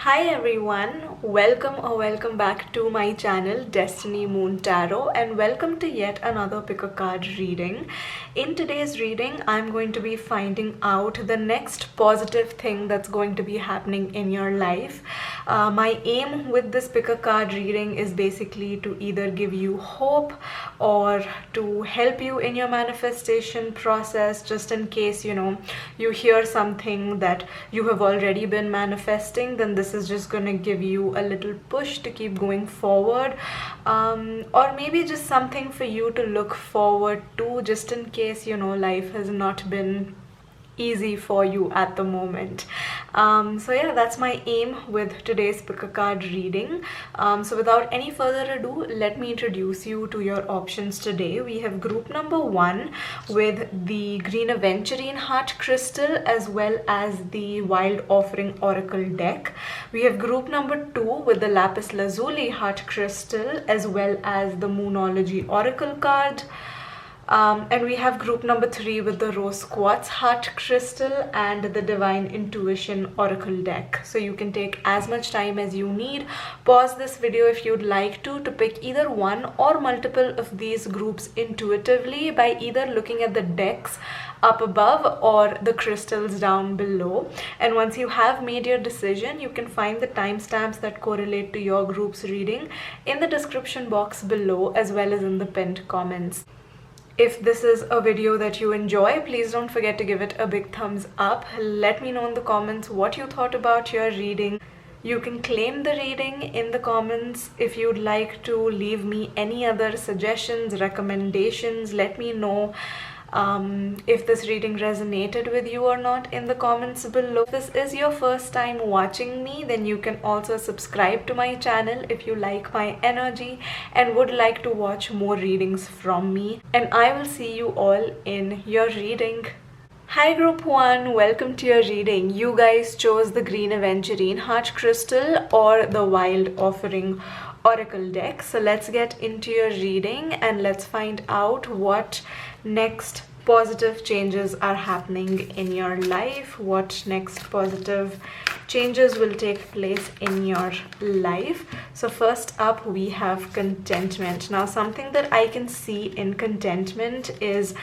Hi everyone, welcome back to my channel Destiny Moon Tarot, and welcome to yet another pick a card reading. In today's reading, I'm going to be finding out the next positive thing that's going to be happening in your life. My aim with this pick a card reading is basically to either give you hope or to help you in your manifestation process, just in case you hear something that you have already been manifesting. Then this is just going to give you a little push to keep going forward, or maybe just something for you to look forward to, just in case life has not been easy for you at the moment. So yeah, that's my aim with today's pick a card reading. So without any further ado, let me introduce you to your options today. We have group number 1 with the green aventurine heart crystal as well as the wild offering oracle deck. We have group number 2 with the lapis lazuli heart crystal as well as the moonology oracle card. And we have group number 3 with the rose quartz heart crystal and the divine intuition oracle deck. So you can take as much time as you need. Pause this video if you'd like to pick either one or multiple of these groups intuitively by either looking at the decks up above or the crystals down below. And once you have made your decision, you can find the timestamps that correlate to your group's reading in the description box below as well as in the pinned comments. If this is a video that you enjoy, please don't forget to give it a big thumbs up. Let me know in the comments what you thought about your reading. You can claim the reading in the comments. If you'd like to leave me any other suggestions, recommendations, let me know if this reading resonated with you or not in the comments below. If this is your first time watching me, then you can also subscribe to my channel if you like my energy and would like to watch more readings from me. And I will see you all in your reading. Hi group 1, welcome to your reading. You guys chose the green aventurine heart crystal or the wild offering oracle deck. So let's get into your reading and let's find out what next positive changes are happening in your life, what next positive changes will take place in your life. So first up we have contentment. Now something that I can see in contentment is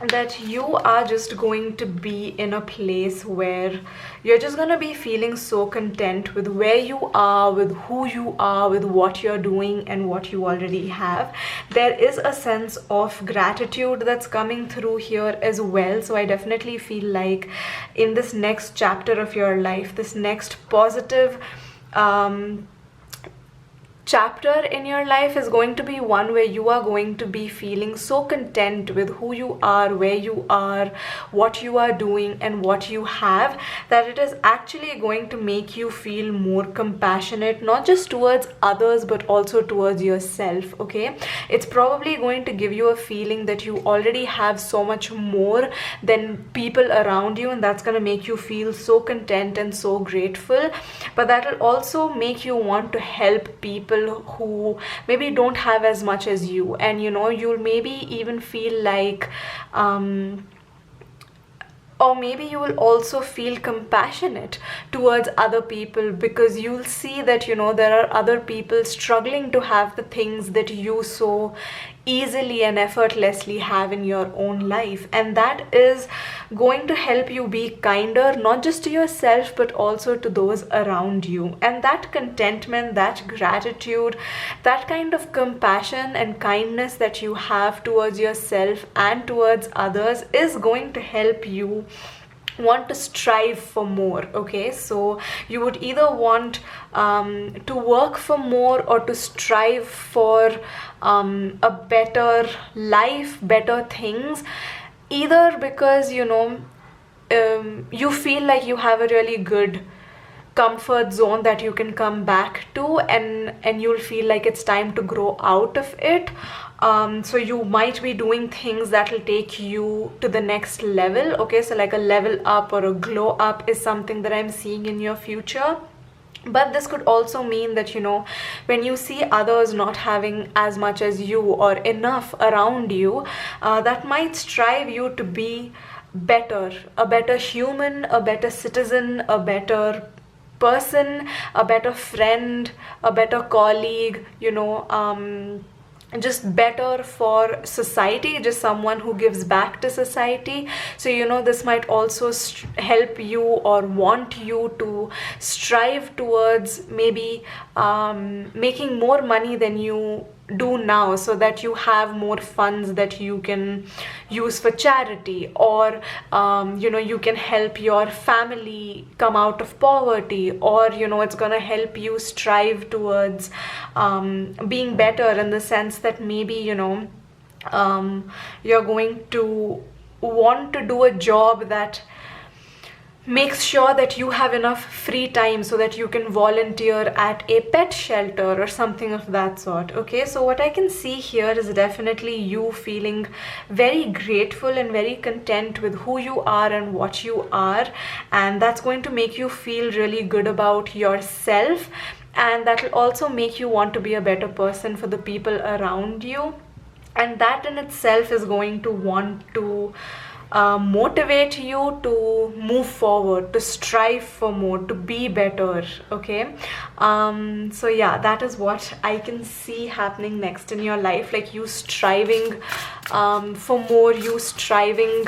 that you are just going to be in a place where you're just going to be feeling so content with where you are, with who you are, with what you're doing and what you already have. There is a sense of gratitude that's coming through here as well. So I definitely feel like in this next chapter of your life, this next positive chapter in your life is going to be one where you are going to be feeling so content with who you are, where you are, what you are doing and what you have, that it is actually going to make you feel more compassionate, not just towards others but also towards yourself. Okay, it's probably going to give you a feeling that you already have so much more than people around you, and that's going to make you feel so content and so grateful. But that will also make you want to help people who maybe don't have as much as you, and you'll maybe even feel like or maybe you will also feel compassionate towards other people, because you'll see that there are other people struggling to have the things that you so easily and effortlessly have in your own life, and that is going to help you be kinder, not just to yourself but also to those around you. And that contentment, that gratitude, that kind of compassion and kindness that you have towards yourself and towards others is going to help you want to strive for more. Okay, so you would either want to work for more or to strive for a better life, better things, either because you feel like you have a really good comfort zone that you can come back to, and you'll feel like it's time to grow out of it. So you might be doing things that will take you to the next level. Okay, so like a level up or a glow up is something that I'm seeing in your future. But this could also mean that when you see others not having as much as you or enough around you, that might strive you to be better, a better human, a better citizen, a better person, a better friend, a better colleague, just better for society, just someone who gives back to society. So this might also help you or want you to strive towards maybe making more money than you do now, so that you have more funds that you can use for charity, or you can help your family come out of poverty, or it's gonna help you strive towards being better, in the sense that maybe you're going to want to do a job that makes sure that you have enough free time so that you can volunteer at a pet shelter or something of that sort. Okay, so what I can see here is definitely you feeling very grateful and very content with who you are and what you are, and that's going to make you feel really good about yourself, and that will also make you want to be a better person for the people around you, and that in itself is going to want to motivate you to move forward, to strive for more, to be better. Okay, so yeah, that is what I can see happening next in your life, like you striving for more, you striving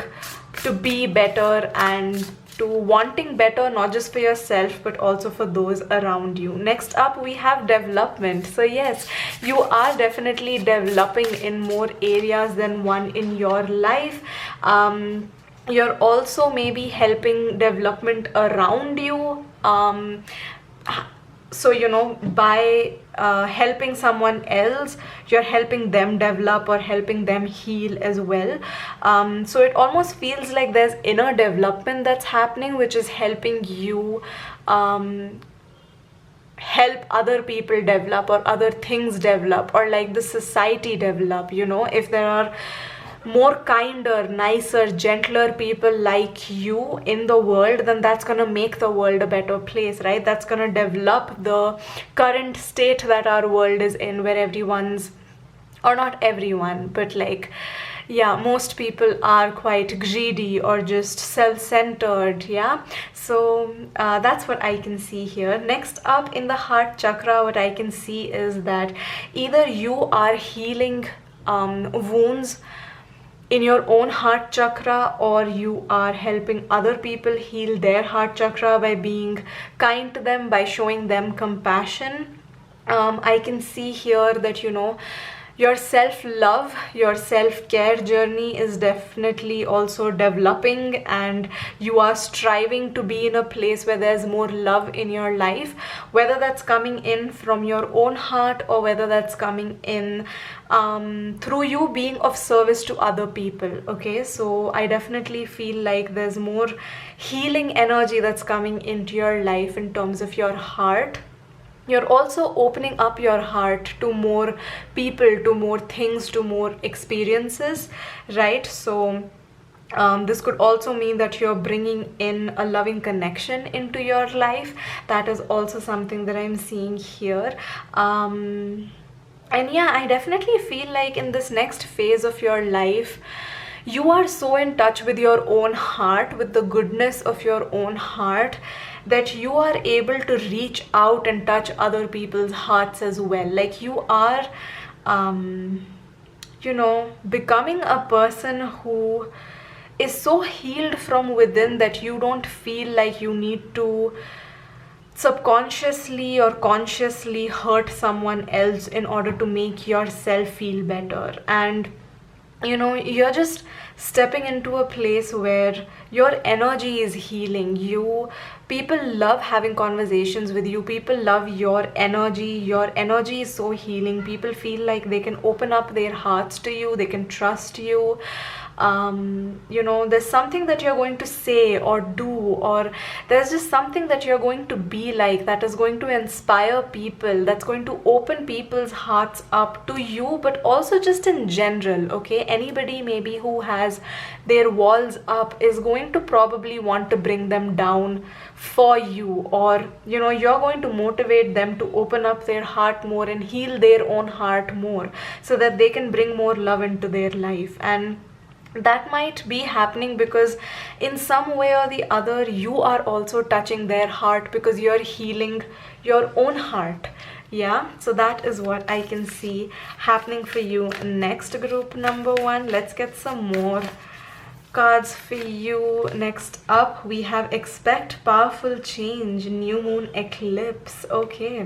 to be better, and to wanting better, not just for yourself but also for those around you. Next up we have development. So yes, you are definitely developing in more areas than one in your life. You're also maybe helping development around you. So by helping someone else, you're helping them develop or helping them heal as well. So it almost feels like there's inner development that's happening, which is helping you help other people develop, or other things develop, or like the society develop. If there are more kinder, nicer, gentler people like you in the world, then that's gonna make the world a better place, right? That's gonna develop the current state that our world is in, where everyone's, or not everyone, but like, yeah, most people are quite greedy or just self-centered. Yeah, so that's what I can see here. Next up, in the heart chakra, what I can see is that either you are healing wounds in your own heart chakra, or you are helping other people heal their heart chakra by being kind to them, by showing them compassion. I can see here that your self-love, your self-care journey is definitely also developing, and you are striving to be in a place where there's more love in your life, whether that's coming in from your own heart, or whether that's coming in through you being of service to other people. Okay, so I definitely feel like there's more healing energy that's coming into your life in terms of your heart. You're also opening up your heart to more people, to more things, to more experiences, right? So this could also mean that you're bringing in a loving connection into your life. That is also something that I'm seeing here. And yeah, I definitely feel like in this next phase of your life, you are so in touch with your own heart, with the goodness of your own heart, that you are able to reach out and touch other people's hearts as well. Like you are becoming a person who is so healed from within that you don't feel like you need to subconsciously or consciously hurt someone else in order to make yourself feel better. And you're just stepping into a place where your energy is healing. People love having conversations with you. People love your energy. Your energy is so healing. People feel like they can open up their hearts to you, they can trust you. There's something that you're going to say or do, or there's just something that you're going to be like, that is going to inspire people, that's going to open people's hearts up to you, but also just in general. Okay, anybody maybe who has their walls up is going to probably want to bring them down for you, or you're going to motivate them to open up their heart more and heal their own heart more, so that they can bring more love into their life. And that might be happening because in some way or the other you are also touching their heart because you're healing your own heart. Yeah, so that is what I can see happening for you. Next, group number 1, let's get some more cards for you. Next up we have expect powerful change, new moon eclipse. Okay,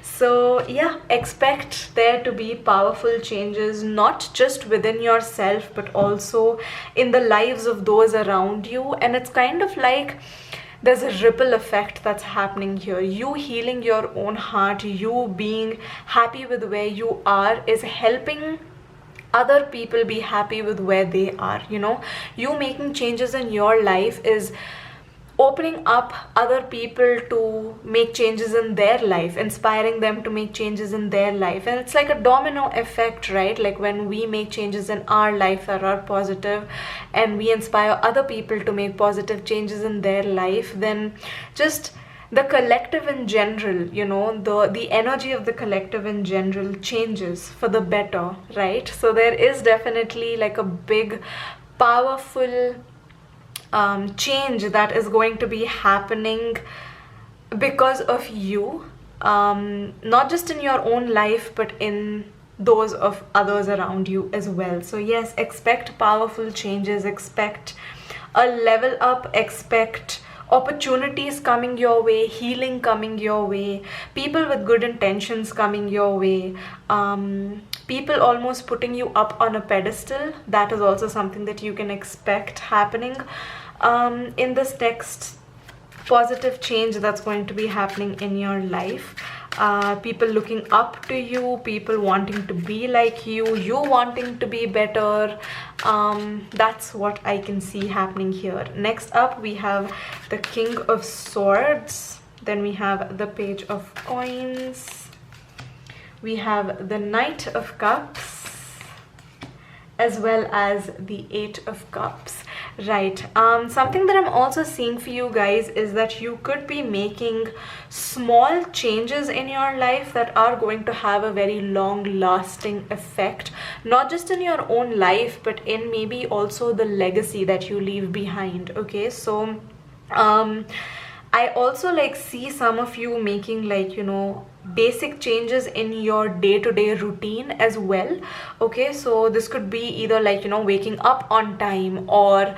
so yeah, expect there to be powerful changes, not just within yourself but also in the lives of those around you. And it's kind of like there's a ripple effect that's happening here. You healing your own heart, you being happy with where you are, is helping other people be happy with where they are. You know, you making changes in your life is opening up other people to make changes in their life, inspiring them to make changes in their life. And it's like a domino effect, right? Like when we make changes in our life that are positive and we inspire other people to make positive changes in their life, then just the collective in general, you know, the energy of the collective in general changes for the better, right? So there is definitely like a big powerful change that is going to be happening because of you, not just in your own life but in those of others around you as well. So yes, expect powerful changes, expect a level up, expect opportunities coming your way, healing coming your way, people with good intentions coming your way, people almost putting you up on a pedestal. That is also something that you can expect happening in this next positive change that's going to be happening in your life. People looking up to you, people wanting to be like you wanting to be better. That's what I can see happening here. Next up we have the King of Swords, then we have the Page of Coins, we have the Knight of Cups, as well as the 8 of Cups. Right, something that I'm also seeing for you guys is that you could be making small changes in your life that are going to have a very long lasting effect, not just in your own life but in maybe also the legacy that you leave behind. Okay, so I also like see some of you making, like, you know, basic changes in your day-to-day routine as well. Okay, so this could be either like, you know, waking up on time, or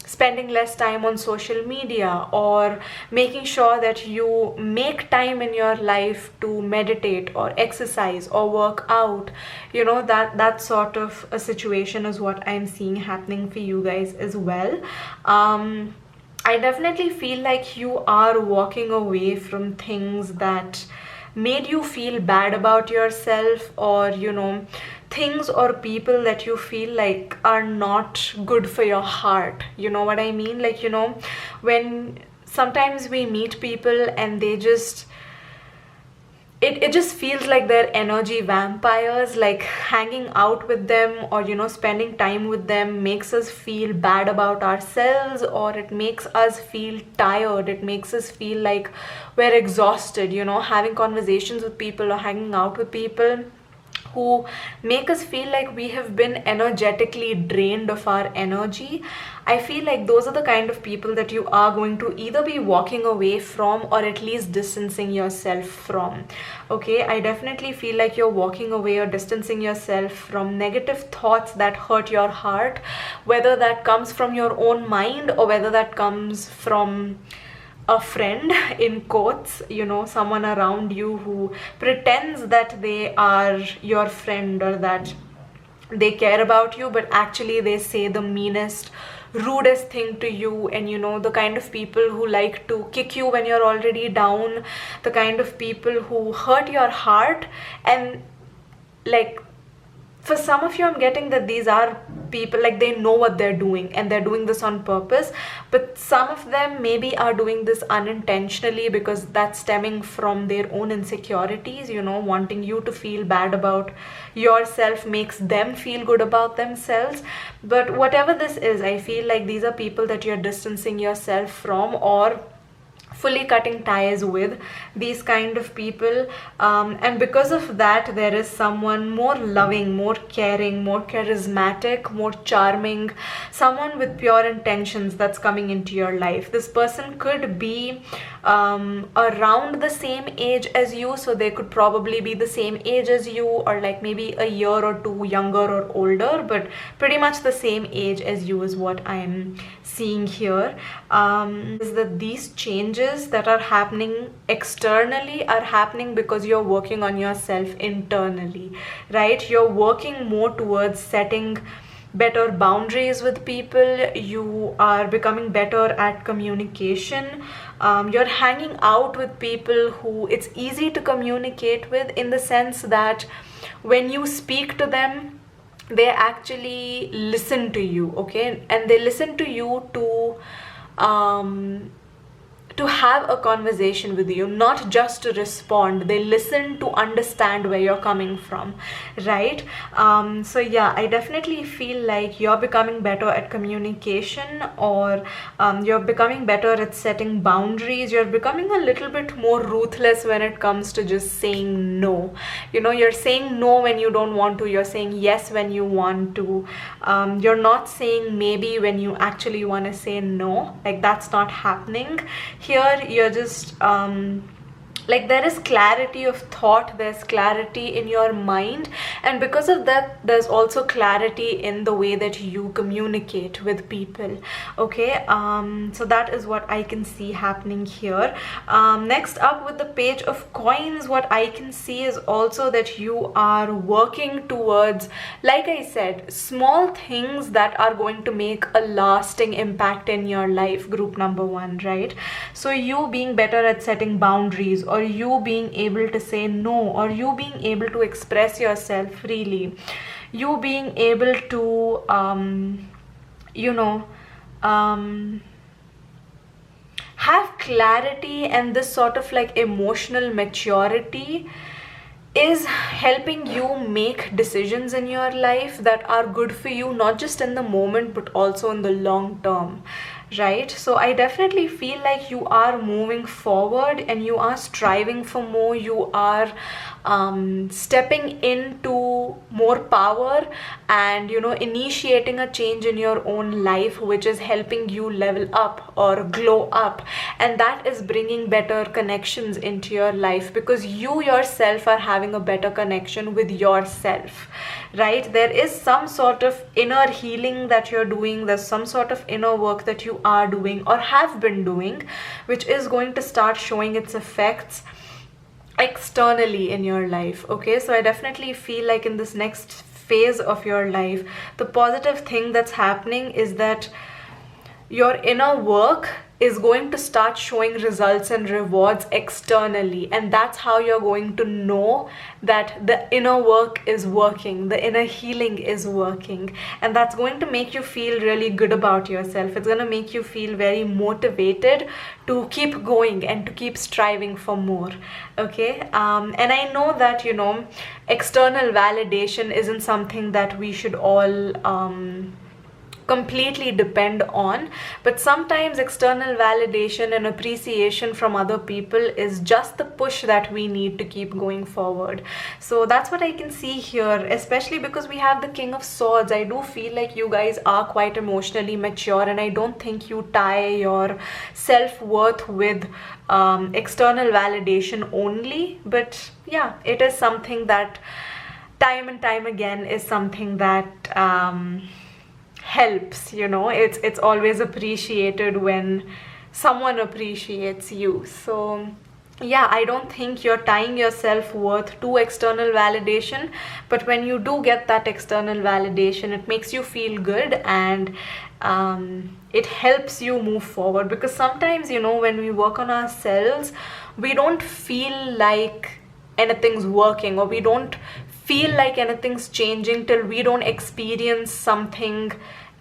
spending less time on social media, or making sure that you make time in your life to meditate or exercise or work out. You know, that sort of a situation is what I'm seeing happening for you guys as well. I definitely feel like you are walking away from things that made you feel bad about yourself, or, you know, things or people that you feel like are not good for your heart. You know what I mean? Like, you know, when sometimes we meet people and they just it just feels like they're energy vampires. Like hanging out with them, or, you know, spending time with them makes us feel bad about ourselves, or it makes us feel tired, it makes us feel like we're exhausted. You know, having conversations with people or hanging out with people who make us feel like we have been energetically drained of our energy. I feel like those are the kind of people that you are going to either be walking away from or at least distancing yourself from. Okay, I definitely feel like you're walking away or distancing yourself from negative thoughts that hurt your heart, whether that comes from your own mind or whether that comes from a friend, in quotes, you know, someone around you who pretends that they are your friend or that they care about you, but actually they say the meanest, rudest thing to you. And, you know, the kind of people who like to kick you when you're already down, the kind of people who hurt your heart. And like, for some of you, I'm getting that these are people, like, they know what they're doing and they're doing this on purpose, but some of them maybe are doing this unintentionally because that's stemming from their own insecurities. You know, wanting you to feel bad about yourself makes them feel good about themselves. But whatever this is, I feel like these are people that you're distancing yourself from, or fully cutting ties with these kind of people, and because of that there is someone more loving, more caring, more charismatic, more charming, someone with pure intentions that's coming into your life. This person could be around the same age as you, so they could probably be the same age as you, or like maybe a year or two younger or older, but pretty much the same age as you is what I'm seeing here. Is that these changes that are happening externally are happening because you're working on yourself internally, right? You're working more towards setting better boundaries with people. You are becoming better at communication. You're hanging out with people who it's easy to communicate with, in the sense that when you speak to them, they actually listen to you, okay? And they listen to you to have a conversation with you, not just to respond. They listen to understand where you're coming from, right? So yeah, I definitely feel like you're becoming better at communication, or you're becoming better at setting boundaries. You're becoming a little bit more ruthless when it comes to just saying no. You know, you're saying no when you don't want to, you're saying yes when you want to. You're not saying maybe when you actually want to say no. Like, that's not happening here. You're just like, there is clarity of thought, there's clarity in your mind, and because of that there's also clarity in the way that you communicate with people, okay? So that is what I can see happening here. Next up, with the Page of Coins, what I can see is also that you are working towards, like I said, small things that are going to make a lasting impact in your life, group number one, right? So you being better at setting boundaries, or you being able to say no, or you being able to express yourself freely, you being able to have clarity, and this sort of like emotional maturity is helping you make decisions in your life that are good for you, not just in the moment but also in the long term, right? So I definitely feel like you are moving forward and you are striving for more. You are stepping into more power and, you know, initiating a change in your own life, which is helping you level up or glow up, and that is bringing better connections into your life, because you yourself are having a better connection with yourself, right? There is some sort of inner healing that you're doing. There's some sort of inner work that you are doing or have been doing, which is going to start showing its effects externally in your life, okay? So I definitely feel like in this next phase of your life, the positive thing that's happening is that your inner work is going to start showing results and rewards externally, and that's how you're going to know that the inner work is working, the inner healing is working, and that's going to make you feel really good about yourself. It's going to make you feel very motivated to keep going and to keep striving for more, okay? And I know that, you know, external validation isn't something that we should all completely depend on, but sometimes external validation and appreciation from other people is just the push that we need to keep going forward. So that's what I can see here, especially because we have the King of Swords. I do feel like you guys are quite emotionally mature, and I don't think you tie your self-worth with external validation only, but yeah, it is something that time and time again is something that helps, you know. It's always appreciated when someone appreciates you. So yeah, I don't think you're tying your self-worth to external validation, but when you do get that external validation, it makes you feel good, and it helps you move forward. Because sometimes, you know, when we work on ourselves, we don't feel like anything's working, or we don't feel like anything's changing till we don't experience something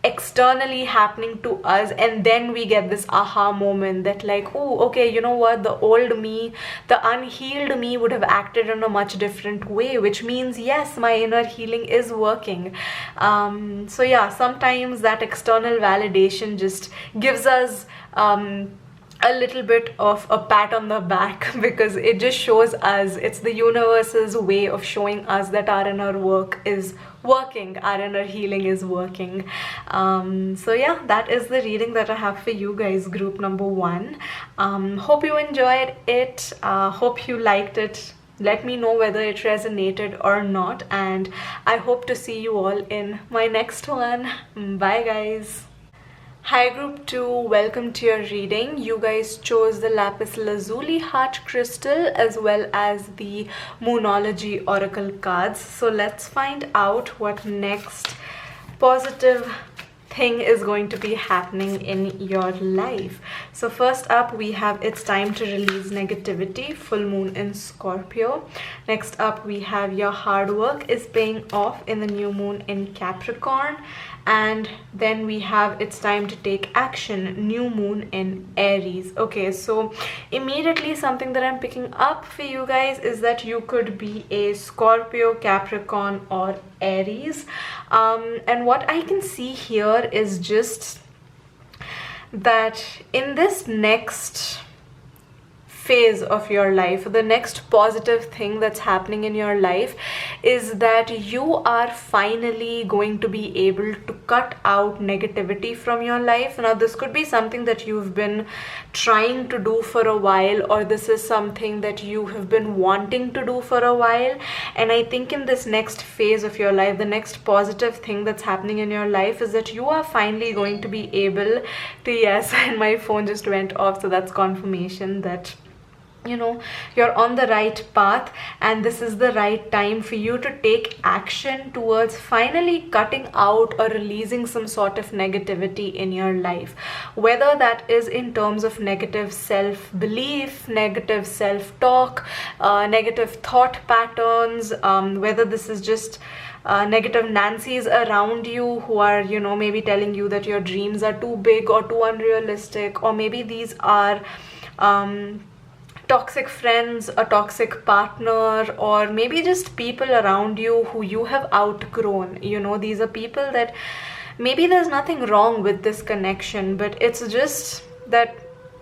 externally happening to us, and then we get this aha moment that like, oh, okay, you know what, the old me, the unhealed me would have acted in a much different way, which means yes, my inner healing is working. So yeah, sometimes that external validation just gives us a little bit of a pat on the back because it just shows us, it's the universe's way of showing us that our inner work is working, our inner healing is working. So yeah, that is the reading that I have for you guys, group number 1. Hope you enjoyed it, hope you liked it. Let me know whether it resonated or not, and I hope to see you all in my next one. Bye guys. Hi group 2, welcome to your reading. You guys chose the lapis lazuli heart crystal as well as the Moonology oracle cards. So let's find out what next positive thing is going to be happening in your life. So first up we have it's time to release negativity, full moon in Scorpio. Next up we have your hard work is paying off in the new moon in Capricorn. And then we have it's time to take action, new moon in Aries. Okay, so immediately something that I'm picking up for you guys is that you could be a Scorpio, Capricorn or Aries, and what I can see here is just that in this next phase of your life, the next positive thing that's happening in your life is that you are finally going to be able to cut out negativity from your life. Now this could be something that you've been trying to do for a while, or this is something that you have been wanting to do for a while, and I think in this next phase of your life, the next positive thing that's happening in your life is that you are finally going to be able to, yes, and my phone just went off, so that's confirmation that you know you're on the right path, and this is the right time for you to take action towards finally cutting out or releasing some sort of negativity in your life, whether that is in terms of negative self-belief, negative self-talk, negative thought patterns, whether this is just negative Nancy's around you who are, you know, maybe telling you that your dreams are too big or too unrealistic, or maybe these are toxic friends, a toxic partner, or maybe just people around you who you have outgrown. You know, these are people that maybe there's nothing wrong with this connection, but it's just that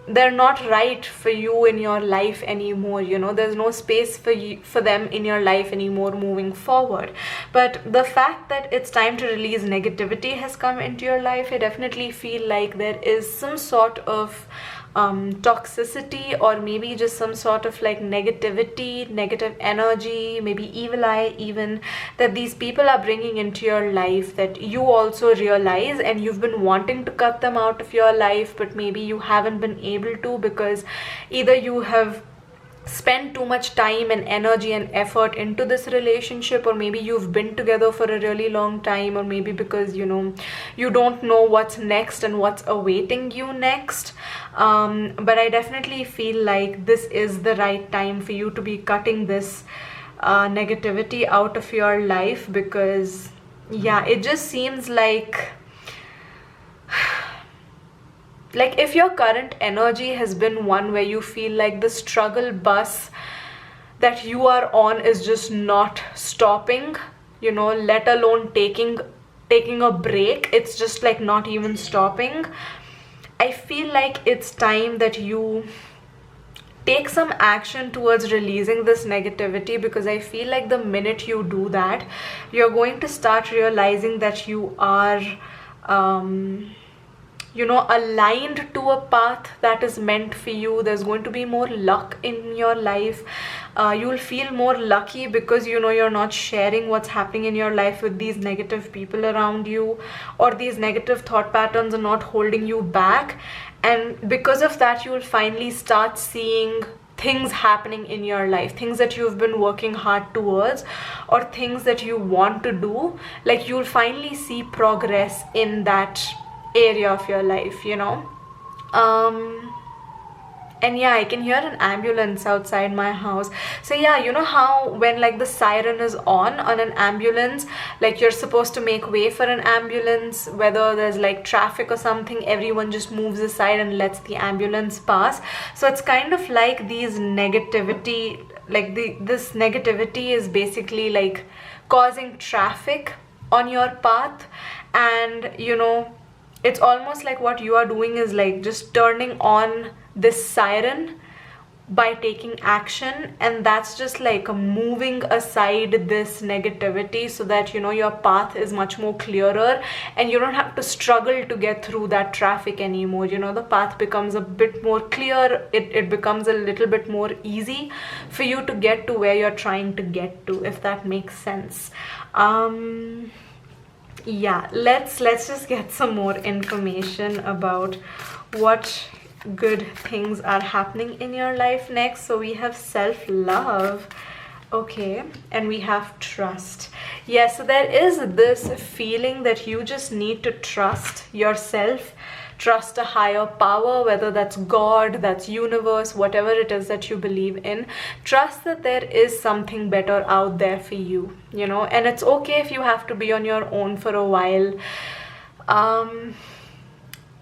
they're not right for you in your life anymore. You know, there's no space for you, for them in your life anymore moving forward. But the fact that it's time to release negativity has come into your life, I definitely feel like there is some sort of toxicity, or maybe just some sort of like negativity, negative energy, maybe evil eye even, that these people are bringing into your life that you also realize, and you've been wanting to cut them out of your life, but maybe you haven't been able to because either you have spend too much time and energy and effort into this relationship, or maybe you've been together for a really long time, or maybe because you know you don't know what's next and what's awaiting you next. But I definitely feel like this is the right time for you to be cutting this negativity out of your life, because yeah, it just seems like if your current energy has been one where you feel like the struggle bus that you are on is just not stopping, you know, let alone taking a break, it's just like not even stopping. I feel like it's time that you take some action towards releasing this negativity, because I feel like the minute you do that, you're going to start realizing that you are you know, aligned to a path that is meant for you. There's going to be more luck in your life. You'll feel more lucky because you know you're not sharing what's happening in your life with these negative people around you, or these negative thought patterns are not holding you back. And because of that, you'll finally start seeing things happening in your life, things that you've been working hard towards, or things that you want to do. Like you'll finally see progress in that area of your life, you know. And yeah, I can hear an ambulance outside my house. So yeah, you know how when like the siren is on an ambulance, like you're supposed to make way for an ambulance, whether there's like traffic or something, everyone just moves aside and lets the ambulance pass. So it's kind of like these negativity, like this negativity is basically like causing traffic on your path. And you know, it's almost like what you are doing is like just turning on this siren by taking action, and that's just like moving aside this negativity so that, you know, your path is much more clearer and you don't have to struggle to get through that traffic anymore. You know, the path becomes a bit more clear, it becomes a little bit more easy for you to get to where you're trying to get to, if that makes sense. Yeah, let's just get some more information about what good things are happening in your life next. So we have self-love, okay, and we have trust. Yes, so there is this feeling that you just need to trust yourself, trust a higher power, whether that's God, that's universe, whatever it is that you believe in. Trust that there is something better out there for you, you know, and it's okay if you have to be on your own for a while,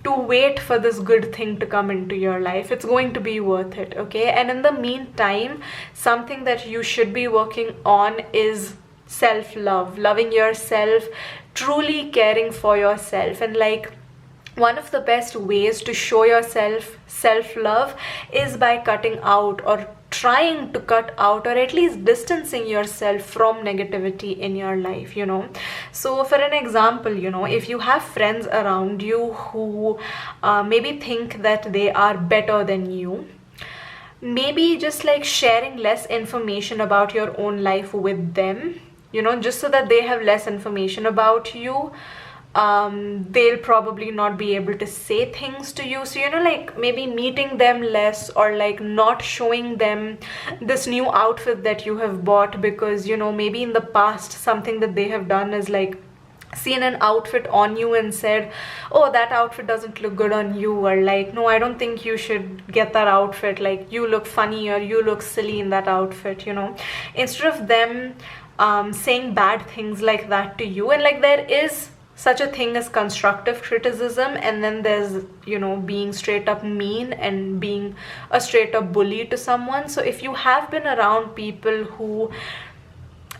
to wait for this good thing to come into your life. It's going to be worth it, okay? And in the meantime, something that you should be working on is self-love, loving yourself, truly caring for yourself. And like, one of the best ways to show yourself self-love is by cutting out, or trying to cut out, or at least distancing yourself from negativity in your life, you know. So for an example, you know, if you have friends around you who maybe think that they are better than you, maybe just like sharing less information about your own life with them, you know, just so that they have less information about you. They'll probably not be able to say things to you. So, you know, like maybe meeting them less, or like not showing them this new outfit that you have bought, because, you know, maybe in the past something that they have done is like seen an outfit on you and said, oh, that outfit doesn't look good on you, or like, no, I don't think you should get that outfit, like you look funny, or you look silly in that outfit, you know. Instead of them saying bad things like that to you, and like there is such a thing as constructive criticism, and then there's, you know, being straight up mean and being a straight up bully to someone. So if you have been around people who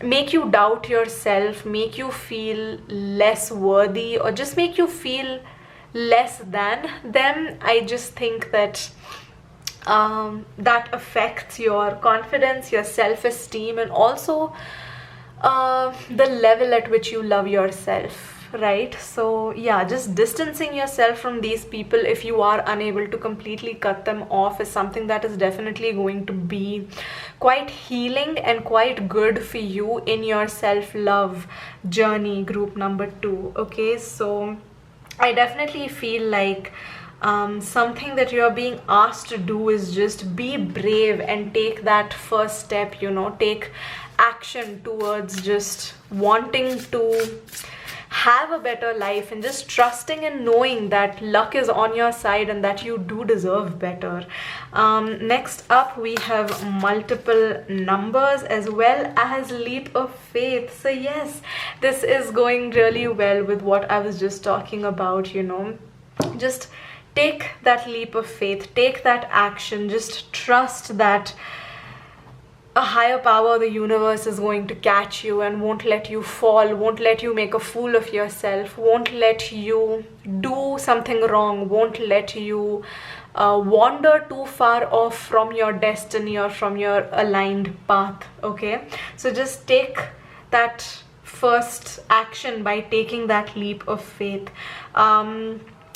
make you doubt yourself, make you feel less worthy, or just make you feel less than them, I just think that that affects your confidence, your self-esteem, and also the level at which you love yourself, right? So yeah, just distancing yourself from these people, if you are unable to completely cut them off, is something that is definitely going to be quite healing and quite good for you in your self-love journey, group number 2. Okay, so I definitely feel like something that you're being asked to do is just be brave and take that first step, you know, take action towards just wanting to have a better life, and just trusting and knowing that luck is on your side and that you do deserve better. Next up, we have multiple numbers as well as leap of faith. So yes, this is going really well with what I was just talking about, you know. Just take that leap of faith, take that action, just trust that a higher power, the universe, is going to catch you and won't let you fall, won't let you make a fool of yourself, won't let you do something wrong, won't let you wander too far off from your destiny or from your aligned path. Okay, so just take that first action by taking that leap of faith.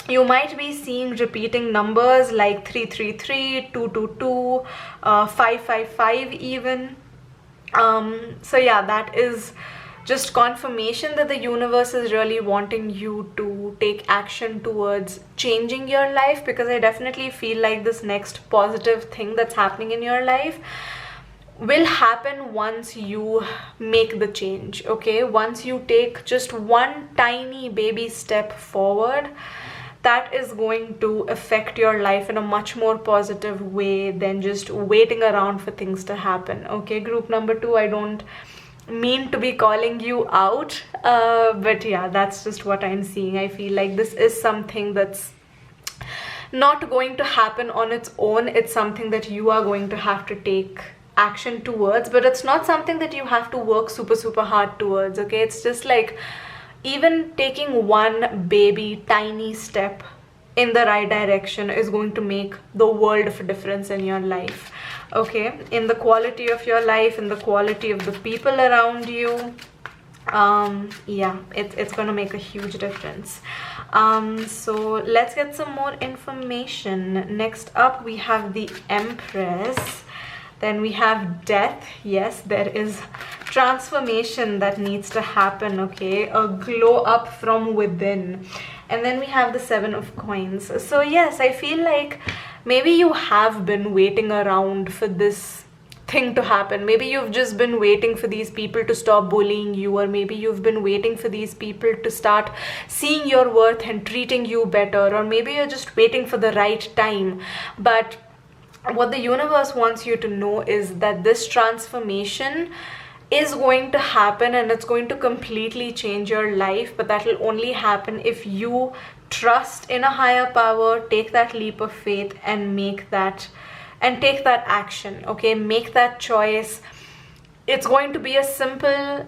You might be seeing repeating numbers like 333, 222, 555 even. So yeah, that is just confirmation that the universe is really wanting you to take action towards changing your life, because I definitely feel like this next positive thing that's happening in your life will happen once you make the change. Okay, once you take just one tiny baby step forward, that is going to affect your life in a much more positive way than just waiting around for things to happen. Okay, group number 2, I don't mean to be calling you out, but yeah, that's just what I'm seeing. I feel like this is something that's not going to happen on its own. It's something that you are going to have to take action towards, but it's not something that you have to work super hard towards. Okay, it's just like even taking one baby tiny step in the right direction is going to make the world of a difference in your life, okay, in the quality of your life, in the quality of the people around you. Yeah, it's gonna make a huge difference. So let's get some more information. Next up we have the Empress, then we have Death. Yes, there is transformation that needs to happen, okay, a glow up from within. And then we have the Seven of Coins. So yes, I feel like maybe you have been waiting around for this thing to happen. Maybe you've just been waiting for these people to stop bullying you, or maybe you've been waiting for these people to start seeing your worth and treating you better, or maybe you're just waiting for the right time. But what the universe wants you to know is that this transformation is going to happen, and it's going to completely change your life, but that will only happen if you trust in a higher power, take that leap of faith, and take that action, okay, make that choice. It's going to be a simple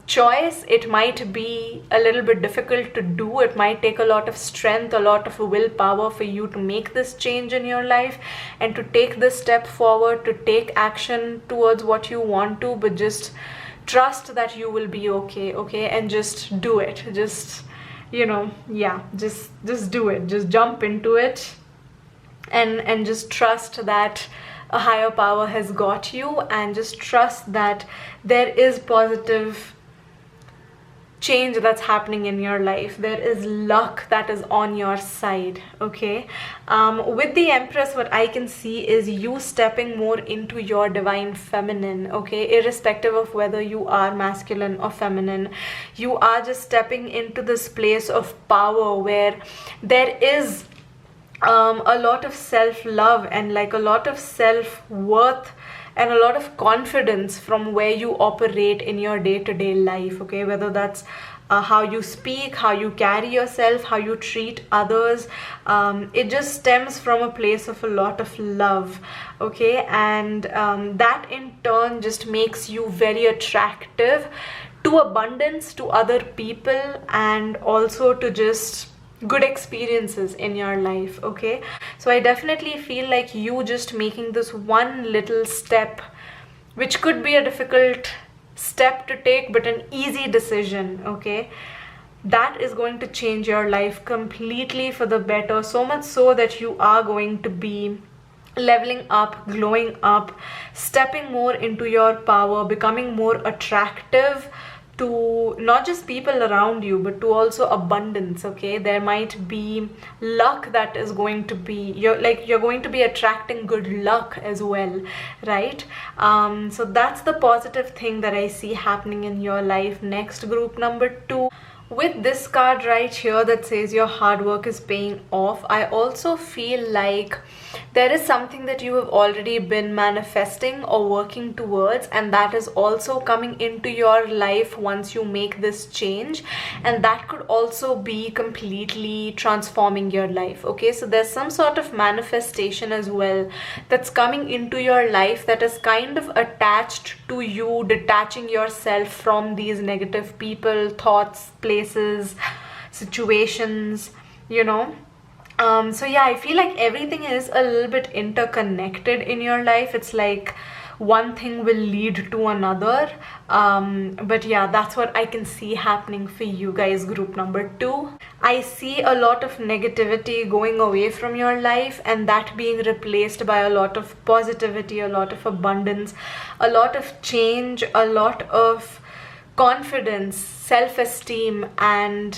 choice. It might be a little bit difficult to do. It might take a lot of strength, a lot of willpower for you to make this change in your life and to take this step forward, to take action towards what you want to, but just trust that you will be okay, okay, and just do it. Just, you know, yeah, just do it. Just jump into it, and just trust that a higher power has got you, and just trust that there is positive change that's happening in your life. There is luck that is on your side, okay. With the Empress, what I can see is you stepping more into your divine feminine, okay, irrespective of whether you are masculine or feminine. You are just stepping into this place of power where there is a lot of self-love and like a lot of self-worth and a lot of confidence from where you operate in your day-to-day life, okay, whether that's how you speak, how you carry yourself, how you treat others. It just stems from a place of a lot of love, okay, and that in turn just makes you very attractive to abundance, to other people, and also to just good experiences in your life, okay. So I definitely feel like you just making this one little step, which could be a difficult step to take but an easy decision, okay, that is going to change your life completely for the better, so much so that you are going to be leveling up, glowing up, stepping more into your power, becoming more attractive to not just people around you, but to also abundance, okay. There might be luck that is going to be, you're going to be attracting good luck as well, right? So that's the positive thing that I see happening in your life. Next, group number 2. With this card right here that says your hard work is paying off, I also feel like there is something that you have already been manifesting or working towards, and that is also coming into your life once you make this change, and that could also be completely transforming your life, okay. So there's some sort of manifestation as well that's coming into your life that is kind of attached to you detaching yourself from these negative people, thoughts, places, situations, you know. So yeah, I feel like everything is a little bit interconnected in your life. It's like one thing will lead to another, but yeah, that's what I can see happening for you guys, group number 2. I see a lot of negativity going away from your life, and that being replaced by a lot of positivity, a lot of abundance, a lot of change, a lot of confidence, self-esteem, and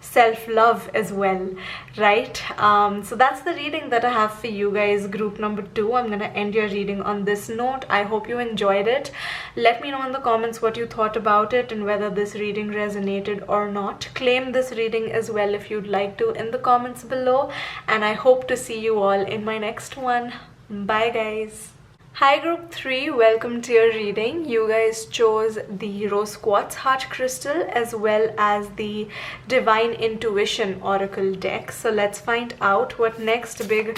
self-love as well, right? So that's the reading that I have for you guys, group number 2. I'm gonna end your reading on this note. I hope you enjoyed it. Let me know in the comments what you thought about it and whether this reading resonated or not. Claim this reading as well if you'd like to in the comments below, and I hope to see you all in my next one. Bye guys. Hi group 3, welcome to your reading. You guys chose the Rose Quartz Heart Crystal as well as the Divine Intuition Oracle deck. So let's find out what next big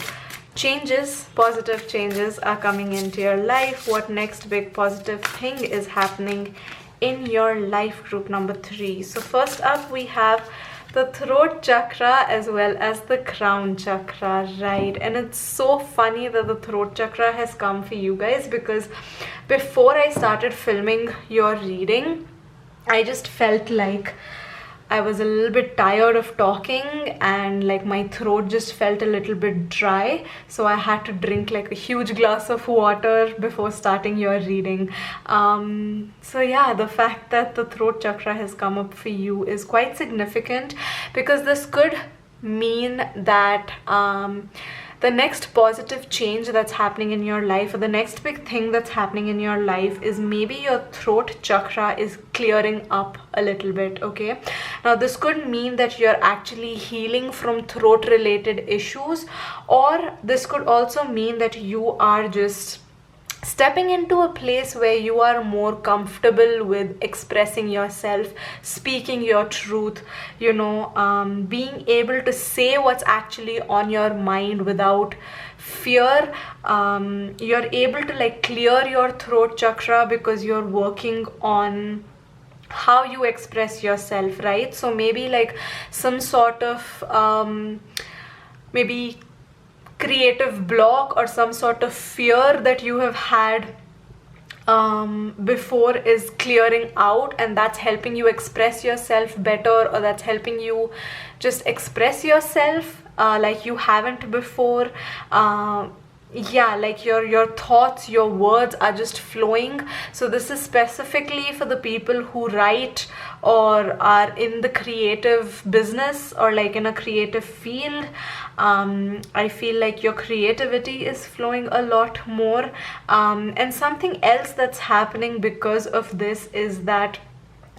changes, positive changes are coming into your life. What next big positive thing is happening in your life, group number 3. So first up we have the throat chakra as well as the crown chakra, right? And it's so funny that the throat chakra has come for you guys, because before I started filming your reading, I just felt like I was a little bit tired of talking, and like my throat just felt a little bit dry, so I had to drink like a huge glass of water before starting your reading. So yeah, the fact that the throat chakra has come up for you is quite significant, because this could mean that the next positive change that's happening in your life, or the next big thing that's happening in your life, is maybe your throat chakra is clearing up a little bit, okay? Now this could mean that you're actually healing from throat related issues, or this could also mean that you are just stepping into a place where you are more comfortable with expressing yourself, speaking your truth, you know, being able to say what's actually on your mind without fear. You're able to like clear your throat chakra because you're working on how you express yourself, right? So maybe like some sort of maybe creative block or some sort of fear that you have had before is clearing out, and that's helping you express yourself better, or that's helping you just express yourself like you haven't before. Yeah, like your thoughts, your words are just flowing. So this is specifically for the people who write or are in the creative business or like in a creative field. I feel like your creativity is flowing a lot more, and something else that's happening because of this is that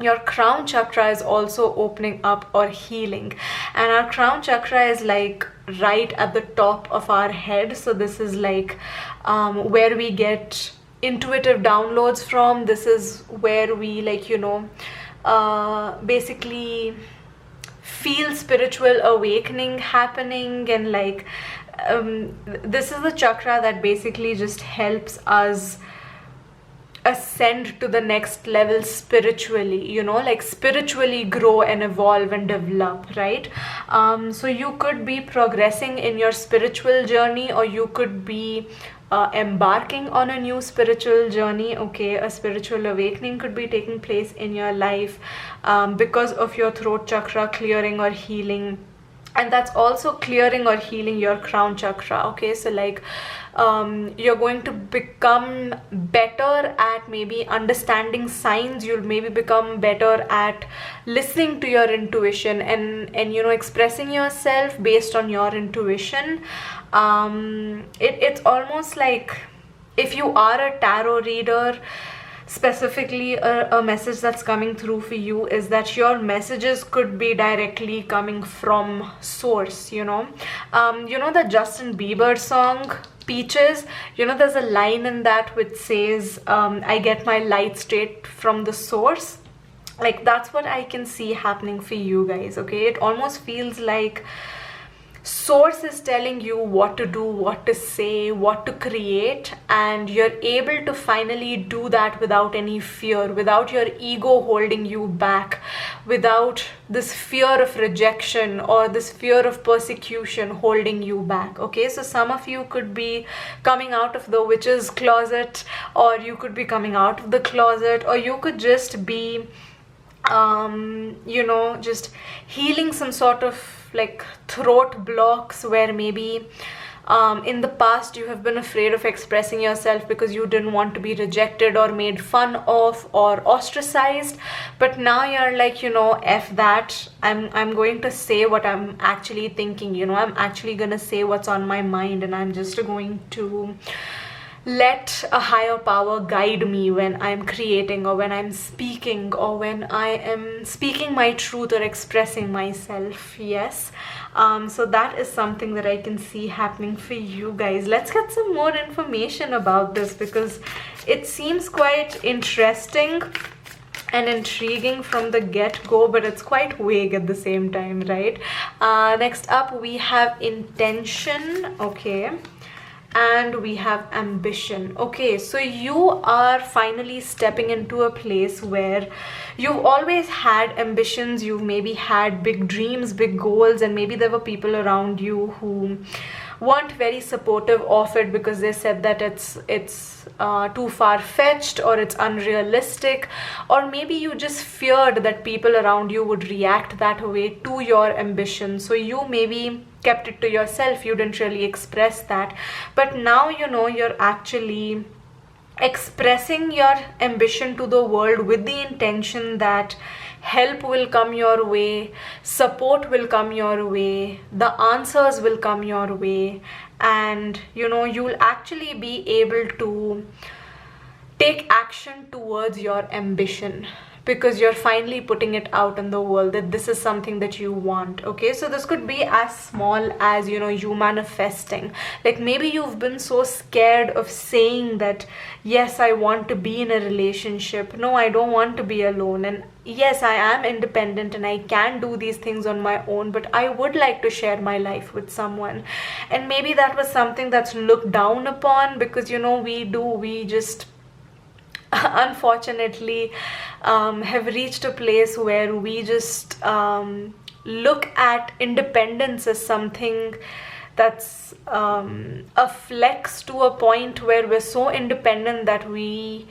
your crown chakra is also opening up or healing, and our crown chakra is like right at the top of our head. So this is like where we get intuitive downloads from. This is where we like, you know, basically feel spiritual awakening happening, and like this is the chakra that basically just helps us ascend to the next level spiritually, you know, like spiritually grow and evolve and develop, right? So you could be progressing in your spiritual journey, or you could be embarking on a new spiritual journey, okay? A spiritual awakening could be taking place in your life because of your throat chakra clearing or healing, and that's also clearing or healing your crown chakra, okay? So like you're going to become better at maybe understanding signs. You'll maybe become better at listening to your intuition and you know, expressing yourself based on your intuition. It's almost like if you are a tarot reader, specifically a message that's coming through for you is that your messages could be directly coming from source, you know. You know the Justin Bieber song Peaches, you know, there's a line in that which says I get my light straight from the source. Like that's what I can see happening for you guys, okay? It almost feels like source is telling you what to do, what to say, what to create, and you're able to finally do that without any fear, without your ego holding you back, without this fear of rejection or this fear of persecution holding you back, okay? So some of you could be coming out of the witch's closet, or you could be coming out of the closet, or you could just be you know, just healing some sort of like throat blocks where maybe in the past you have been afraid of expressing yourself because you didn't want to be rejected or made fun of or ostracized, but now you're like, you know, F that, I'm going to say what I'm actually thinking, you know, I'm actually gonna say what's on my mind, and I'm just going to let a higher power guide me when I'm creating, or when I'm speaking, or when I am speaking my truth or expressing myself. Yes, so that is something that I can see happening for you guys. Let's get some more information about this, because it seems quite interesting and intriguing from the get-go, but it's quite vague at the same time, right? Next up we have intention, okay? and we have ambition. Okay, so you are finally stepping into a place where you've always had ambitions, you've maybe had big dreams, big goals, and maybe there were people around you who weren't very supportive of it because they said that it's too far-fetched or it's unrealistic, or maybe you just feared that people around you would react that way to your ambition, so you maybe kept it to yourself, you didn't really express that. But now you're actually expressing your ambition to the world with the intention that help will come your way, support will come your way, the answers will come your way, and you'll actually be able to take action towards your ambition because you're finally putting it out in the world that this is something that you want. Okay, so this could be as small as you manifesting. Like maybe you've been so scared of saying that yes, I want to be in a relationship, no, I don't want to be alone, and yes, I am independent and I can do these things on my own, but I would like to share my life with someone. And maybe that was something that's looked down upon because we just unfortunately have reached a place where we just look at independence as something that's a flex, to a point where we're so independent that we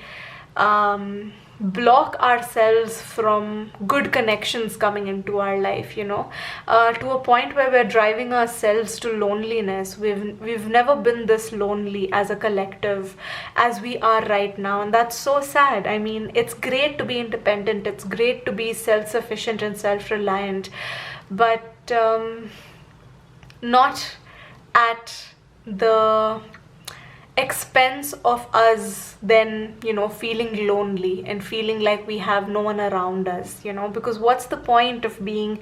block ourselves from good connections coming into our life, to a point where we're driving ourselves to loneliness. We've never been this lonely as a collective as we are right now, and that's so sad. I mean, it's great to be independent, it's great to be self-sufficient and self-reliant, but not at the expense of us then feeling lonely and feeling like we have no one around us, because what's the point of being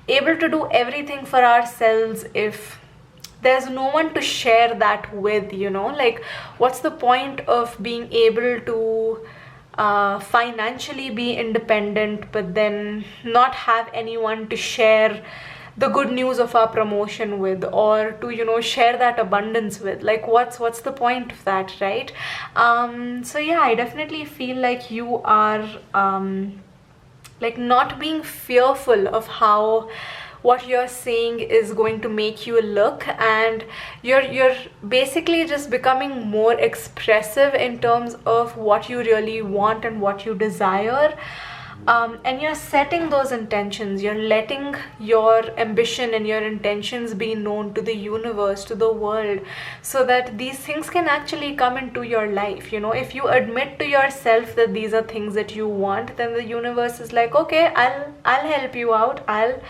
able to do everything for ourselves if there's no one to share that with? Like what's the point of being able to financially be independent but then not have anyone to share the good news of our promotion with, or to share that abundance with? Like what's the point of that, right? So yeah, I definitely feel like you are like not being fearful of how what you're saying is going to make you look, and you're basically just becoming more expressive in terms of what you really want and what you desire. And you're setting those intentions, you're letting your ambition and your intentions be known to the universe, to the world, so that these things can actually come into your life. If you admit to yourself that these are things that you want, then the universe is like, okay, I'll help you out, I'll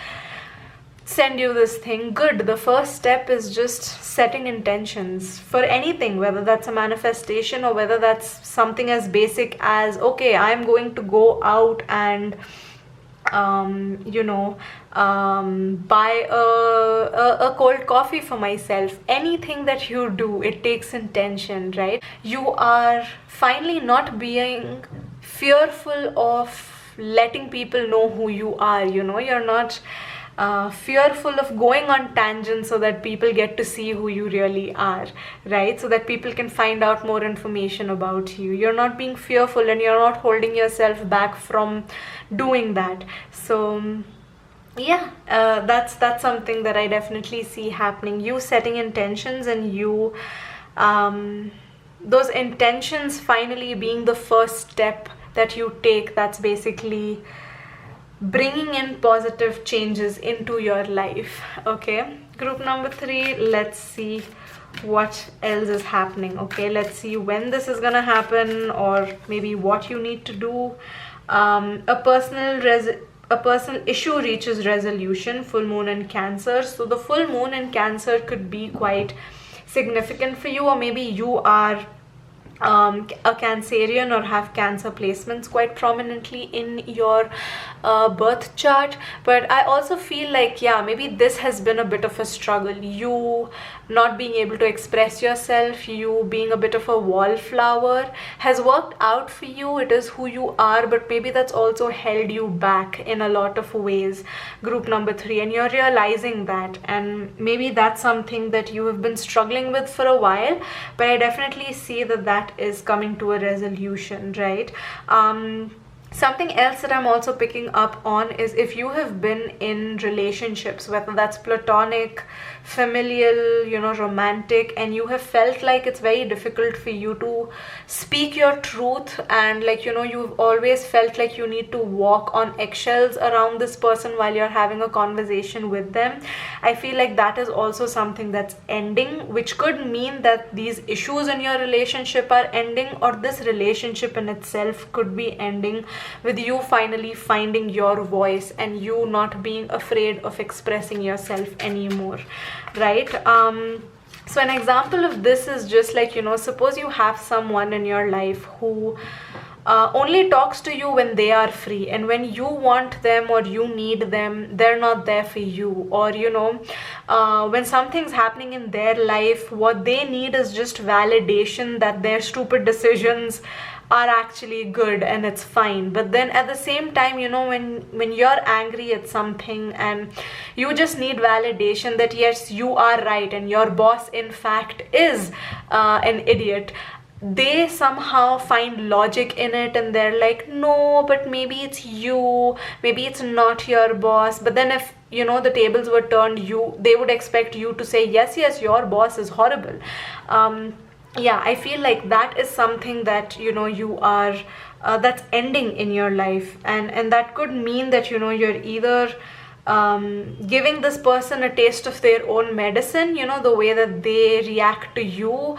send you this thing. Good. The first step is just setting intentions for anything, whether that's a manifestation or whether that's something as basic as, okay, I'm going to go out and buy a cold coffee for myself. Anything that you do, it takes intention, right? You are finally not being fearful of letting people know who you are. You're not fearful of going on tangents so that people get to see who you really are, right? So that people can find out more information about you. You're not being fearful and you're not holding yourself back from doing that. So yeah, that's something that I definitely see happening. You setting intentions and you those intentions finally being the first step that you take, that's basically bringing in positive changes into your life. Okay, group number 3, let's see what else is happening. Okay, let's see when this is gonna happen, or maybe what you need to do. A personal issue reaches resolution. Full moon in Cancer. So the full moon in Cancer could be quite significant for you, or maybe you are a Cancerian or have Cancer placements quite prominently in your birth chart. But I also feel like, yeah, maybe this has been a bit of a struggle. You not being able to express yourself, you being a bit of a wallflower has worked out for you. It is who you are, but maybe that's also held you back in a lot of ways, group number 3, and you're realizing that, and maybe that's something that you have been struggling with for a while, but I definitely see that that is coming to a resolution, right? Something else that I'm also picking up on is if you have been in relationships, whether that's platonic, familial, you know, romantic, and you have felt like it's very difficult for you to speak your truth, and like, you know, you've always felt like you need to walk on eggshells around this person while you're having a conversation with them. I feel like that is also something that's ending, which could mean that these issues in your relationship are ending, or this relationship in itself could be ending, with you finally finding your voice and you not being afraid of expressing yourself anymore, right? So an example of this is just like, you know, suppose you have someone in your life who only talks to you when they are free, and when you want them or you need them, they're not there for you. Or, you know, when something's happening in their life, what they need is just validation that their stupid decisions are actually good and it's fine. But then at the same time, you know, when you're angry at something and you just need validation that yes, you are right and your boss in fact is an idiot, they somehow find logic in it, and they're like, no, but maybe it's you, maybe it's not your boss. But then if, you know, the tables were turned, they would expect you to say yes, your boss is horrible. Yeah, I feel like that is something that, you know, you are that's ending in your life, and that could mean that, you know, you're either giving this person a taste of their own medicine, you know, the way that they react to you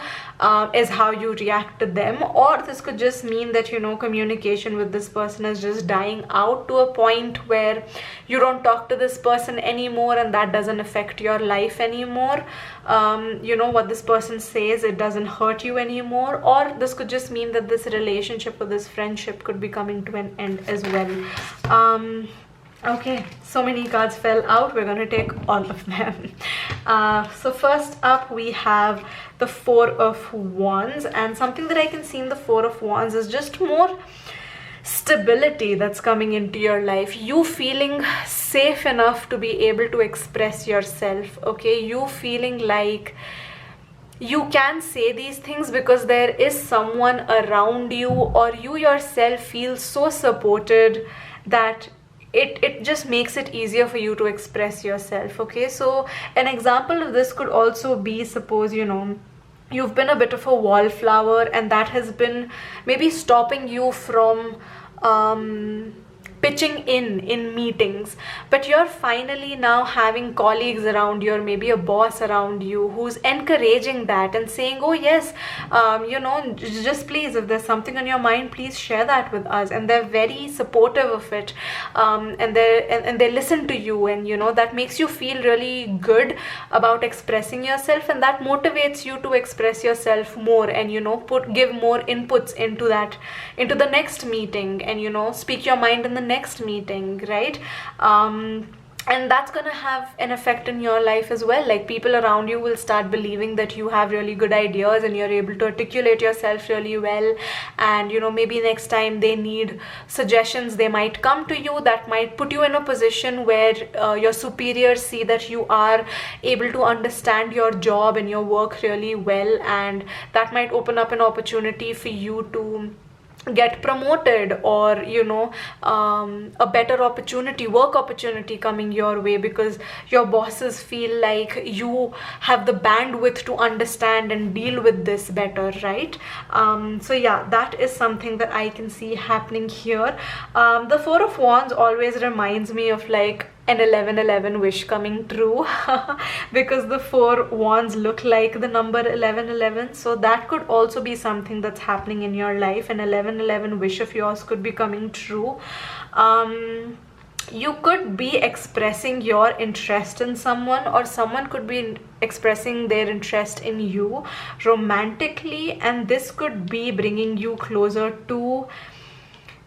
is how you react to them, or this could just mean that, you know, communication with this person is just dying out to a point where you don't talk to this person anymore, and that doesn't affect your life anymore. You know, what this person says, it doesn't hurt you anymore. Or this could just mean that this relationship or this friendship could be coming to an end as well. Okay, so many cards fell out. We're going to take all of them. So first up, we have the Four of Wands, and something that I can see in the Four of Wands is just more stability that's coming into your life. You feeling safe enough to be able to express yourself, okay? You feeling like you can say these things because there is someone around you, or you yourself feel so supported that it just makes it easier for you to express yourself, okay? So an example of this could also be, suppose, you know, you've been a bit of a wallflower, and that has been maybe stopping you from pitching in meetings, but you're finally now having colleagues around you, or maybe a boss around you who's encouraging that and saying, oh yes, you know, just please, if there's something on your mind, please share that with us. And they're very supportive of it, and they listen to you, and you know, that makes you feel really good about expressing yourself, and that motivates you to express yourself more, and you know, give more inputs into the next meeting, and you know, speak your mind in the next meeting, right? And that's gonna have an effect in your life as well. Like, people around you will start believing that you have really good ideas and you're able to articulate yourself really well, and you know, maybe next time they need suggestions, they might come to you. That might put you in a position where your superiors see that you are able to understand your job and your work really well, and that might open up an opportunity for you to get promoted, or you know, a better work opportunity coming your way, because your bosses feel like you have the bandwidth to understand and deal with this better, right? So yeah, that is something that I can see happening here. The Four of Wands always reminds me of like an 1111 wish coming true because the Four Wands look like the number 1111, so that could also be something that's happening in your life. An 1111 wish of yours could be coming true. you could be expressing your interest in someone, or someone could be expressing their interest in you romantically, and this could be bringing you closer to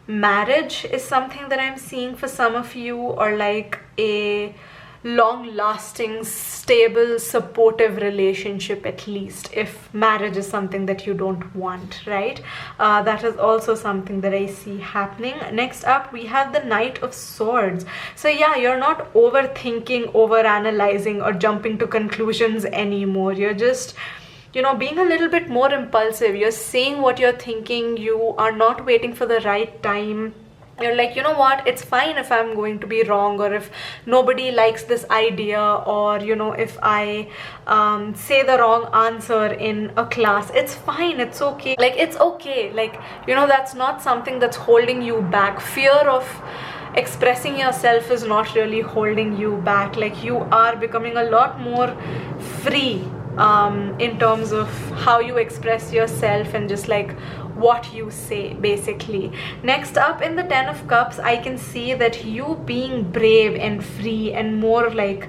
marriage, is something that I'm seeing for some of you, or like a long-lasting, stable, supportive relationship, at least, if marriage is something that you don't want, right? That is also something that I see happening. Next up, we have the Knight of Swords. So yeah, you're not overthinking, overanalyzing, or jumping to conclusions anymore. You're just, you know, being a little bit more impulsive. You're saying what you're thinking. You are not waiting for the right time. You're like, you know what, it's fine if I'm going to be wrong, or if nobody likes this idea, or you know, if I say the wrong answer in a class, it's fine, it's okay. Like, it's okay. Like, you know, that's not something that's holding you back. Fear of expressing yourself is not really holding you back. Like, you are becoming a lot more free in terms of how you express yourself, and just like what you say, basically. Next up, in the Ten of Cups, I can see that you being brave and free and more like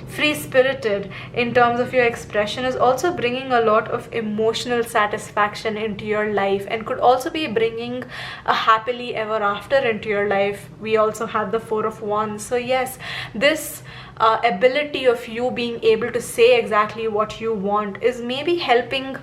free-spirited in terms of your expression is also bringing a lot of emotional satisfaction into your life, and could also be bringing a happily ever after into your life. We also have the Four of Wands. So yes, this ability of you being able to say exactly what you want is maybe helping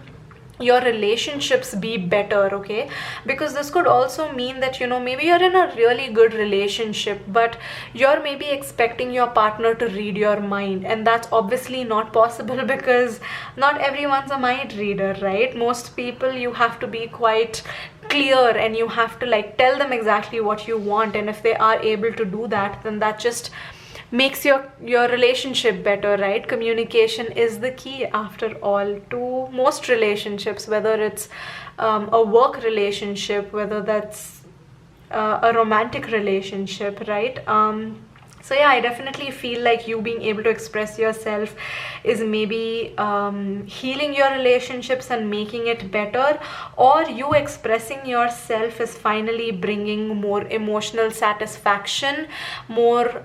your relationships be better, okay? Because this could also mean that, you know, maybe you're in a really good relationship, but you're maybe expecting your partner to read your mind, and that's obviously not possible because not everyone's a mind reader, right? Most people, you have to be quite clear, and you have to like tell them exactly what you want, and if they are able to do that, then that just makes your relationship better, right? Communication is the key, after all, to most relationships, whether it's a work relationship, whether that's a romantic relationship, right? So yeah, I definitely feel like you being able to express yourself is maybe healing your relationships and making it better, or you expressing yourself is finally bringing more emotional satisfaction, more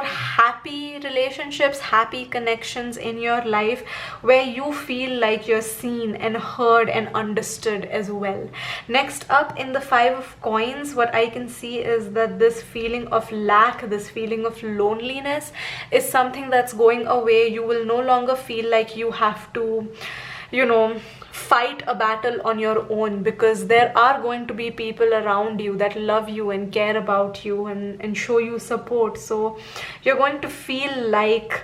happy relationships, happy connections in your life, where you feel like you're seen and heard and understood as well. Next up, in the Five of Coins, what I can see is that this feeling of lack, this feeling of loneliness is something that's going away. You will no longer feel like you have to, you know, fight a battle on your own, because there are going to be people around you that love you and care about you and show you support. So you're going to feel like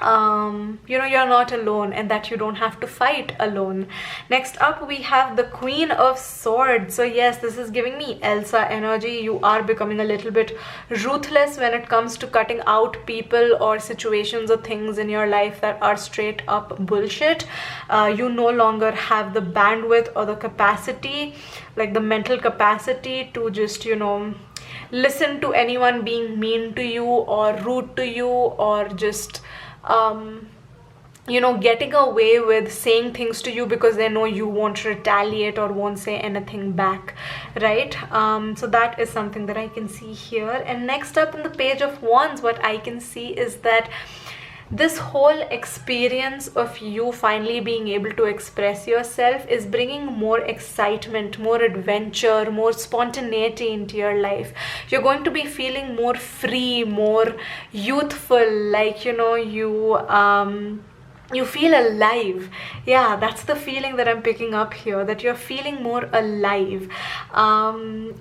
you know, you're not alone, and that you don't have to fight alone. Next up, we have the Queen of Swords. So yes, this is giving me Elsa energy. You are becoming a little bit ruthless when it comes to cutting out people or situations or things in your life that are straight up bullshit. You no longer have the bandwidth or the capacity, like the mental capacity to just, you know, listen to anyone being mean to you or rude to you, or just you know, getting away with saying things to you because they know you won't retaliate or won't say anything back, right? So that is something that I can see here. And next up, in the Page of Wands, what I can see is that this whole experience of you finally being able to express yourself is bringing more excitement, more adventure, more spontaneity into your life. You're going to be feeling more free, more youthful, like, you know, you feel alive. Yeah, that's the feeling that I'm picking up here, that you're feeling more alive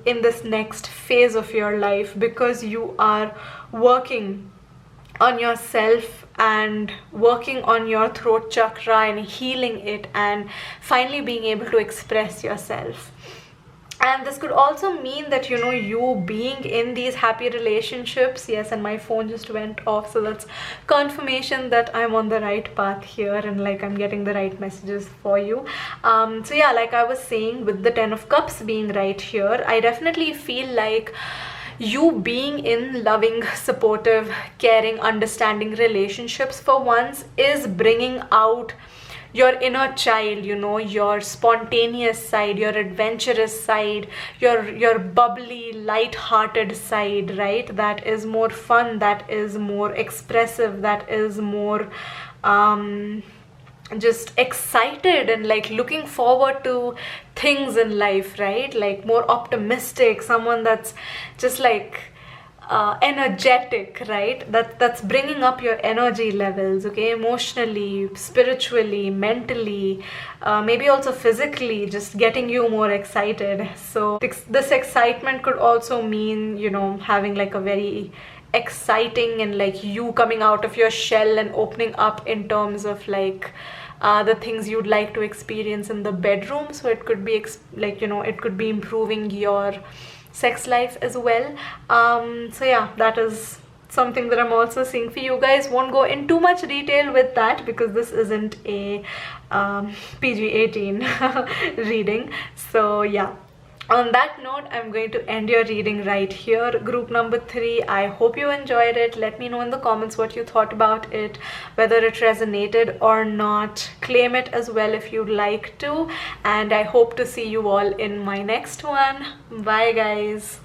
in this next phase of your life, because you are working on yourself and working on your throat chakra and healing it, and finally being able to express yourself. And this could also mean that, you know, you being in these happy relationships. Yes, and my phone just went off, so that's confirmation that I'm on the right path here, and like I'm getting the right messages for you. So yeah, like I was saying, with the Ten of Cups being right here, I definitely feel like you being in loving, supportive, caring, understanding relationships for once is bringing out your inner child, you know, your spontaneous side, your adventurous side, your bubbly, light-hearted side, right? That is more fun, that is more expressive, that is more just excited and like looking forward to things in life, right? Like more optimistic, someone that's just like energetic, right? That's bringing up your energy levels, okay? Emotionally, spiritually, mentally, maybe also physically, just getting you more excited. So this excitement could also mean, you know, having like a very exciting and like you coming out of your shell and opening up in terms of like the things you'd like to experience in the bedroom. So it could be like, you know, it could be improving your sex life as well. So yeah, that is something that I'm also seeing for you guys. Won't go in too much detail with that because this isn't a PG-18 reading. So yeah, on that note, I'm going to end your reading right here. Group number 3, I hope you enjoyed it. Let me know in the comments what you thought about it, whether it resonated or not. Claim it as well if you'd like to. And I hope to see you all in my next one. Bye guys.